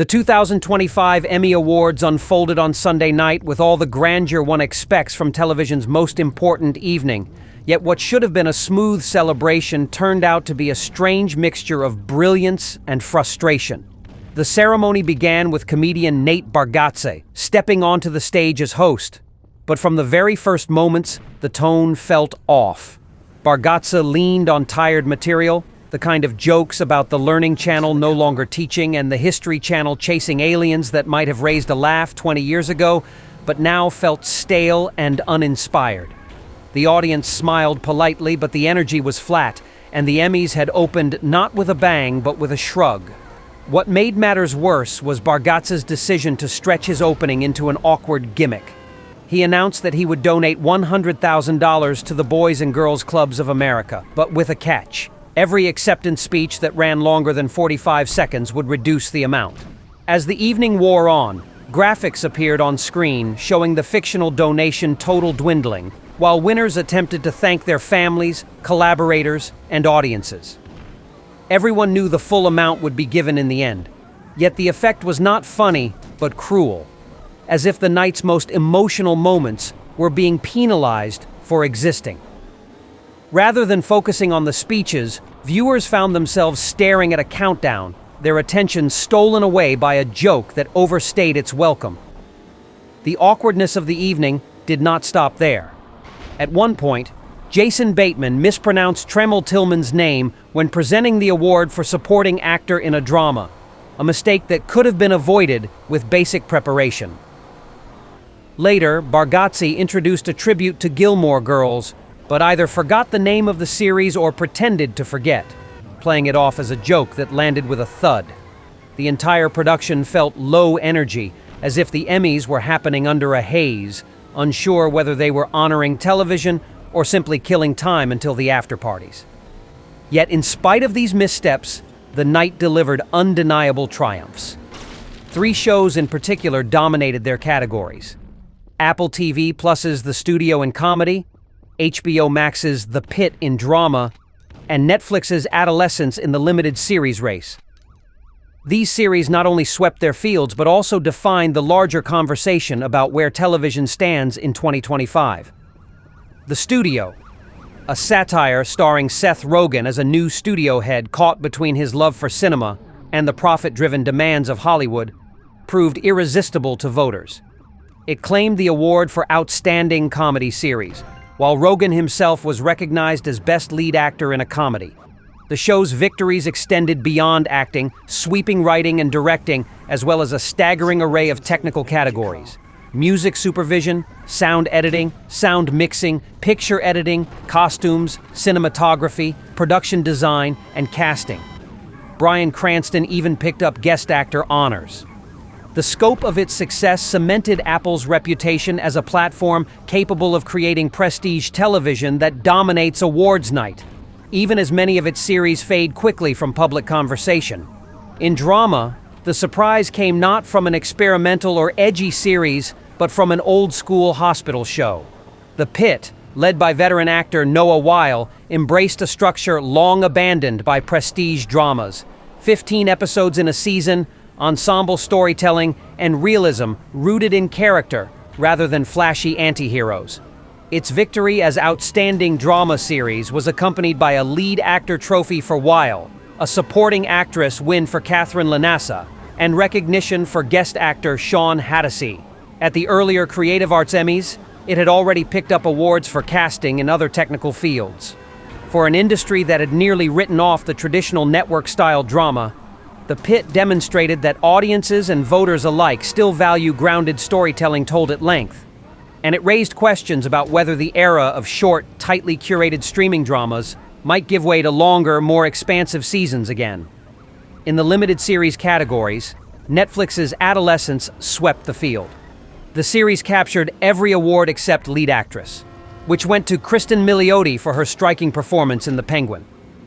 The 2025 Emmy Awards unfolded on Sunday night with all the grandeur one expects from television's most important evening. Yet what should have been a smooth celebration turned out to be a strange mixture of brilliance and frustration. The ceremony began with comedian Nate Bargatze stepping onto the stage as host. But from the very first moments, the tone felt off. Bargatze leaned on tired material, the kind of jokes about the Learning Channel no longer teaching and the History Channel chasing aliens that might have raised a laugh 20 years ago, but now felt stale and uninspired. The audience smiled politely, but the energy was flat, and the Emmys had opened not with a bang, but with a shrug. What made matters worse was Bargatze's decision to stretch his opening into an awkward gimmick. He announced that he would donate $100,000 to the Boys and Girls Clubs of America, but with a catch. Every acceptance speech that ran longer than 45 seconds would reduce the amount. As the evening wore on, graphics appeared on screen showing the fictional donation total dwindling, while winners attempted to thank their families, collaborators, and audiences. Everyone knew the full amount would be given in the end, yet the effect was not funny, but cruel, as if the night's most emotional moments were being penalized for existing. Rather than focusing on the speeches, viewers found themselves staring at a countdown, their attention stolen away by a joke that overstayed its welcome. The awkwardness of the evening did not stop there. At one point, Jason Bateman mispronounced Tremel Tillman's name when presenting the award for supporting actor in a drama, a mistake that could have been avoided with basic preparation. Later, Bargatze introduced a tribute to Gilmore Girls, but either forgot the name of the series or pretended to forget, playing it off as a joke that landed with a thud. The entire production felt low energy, as if the Emmys were happening under a haze, unsure whether they were honoring television or simply killing time until the after-parties. Yet in spite of these missteps, the night delivered undeniable triumphs. 3 shows in particular dominated their categories: Apple TV Plus's The Studio in Comedy, HBO Max's The Pit in Drama, and Netflix's Adolescence in the limited series race. These series not only swept their fields, but also defined the larger conversation about where television stands in 2025. The Studio, a satire starring Seth Rogen as a new studio head caught between his love for cinema and the profit-driven demands of Hollywood, proved irresistible to voters. It claimed the award for Outstanding Comedy Series, while Rogen himself was recognized as Best Lead Actor in a Comedy. The show's victories extended beyond acting, sweeping writing and directing, as well as a staggering array of technical categories: music supervision, sound editing, sound mixing, picture editing, costumes, cinematography, production design, and casting. Bryan Cranston even picked up guest actor honors. The scope of its success cemented Apple's reputation as a platform capable of creating prestige television that dominates awards night, even as many of its series fade quickly from public conversation. In drama, the surprise came not from an experimental or edgy series, but from an old-school hospital show. The Pit, led by veteran actor Noah Weil, embraced a structure long abandoned by prestige dramas: 15 episodes in a season, ensemble storytelling, and realism rooted in character rather than flashy anti-heroes. Its victory as Outstanding Drama Series was accompanied by a lead actor trophy for Weil, a supporting actress win for Catherine Lanassa, and recognition for guest actor Sean Hattasey. At the earlier Creative Arts Emmys, it had already picked up awards for casting in other technical fields. For an industry that had nearly written off the traditional network-style drama, The Pit demonstrated that audiences and voters alike still value grounded storytelling told at length. And it raised questions about whether the era of short, tightly curated streaming dramas might give way to longer, more expansive seasons again. In the limited series categories, Netflix's Adolescence swept the field. The series captured every award except lead actress, which went to Kristen Milioti for her striking performance in The Penguin.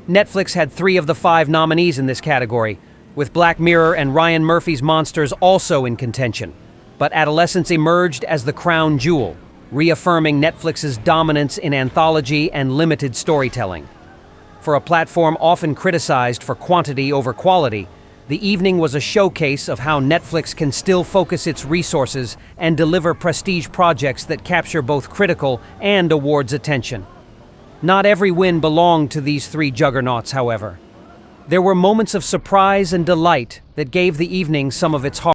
Netflix had 3 of the 5 nominees in this category, with Black Mirror and Ryan Murphy's Monsters also in contention. But Adolescence emerged as the crown jewel, reaffirming Netflix's dominance in anthology and limited storytelling. For a platform often criticized for quantity over quality, The evening was a showcase of how Netflix can still focus its resources and deliver prestige projects that capture both critical and awards attention. Not every win belonged to these three juggernauts, however. There were moments of surprise and delight that gave the evening some of its heart.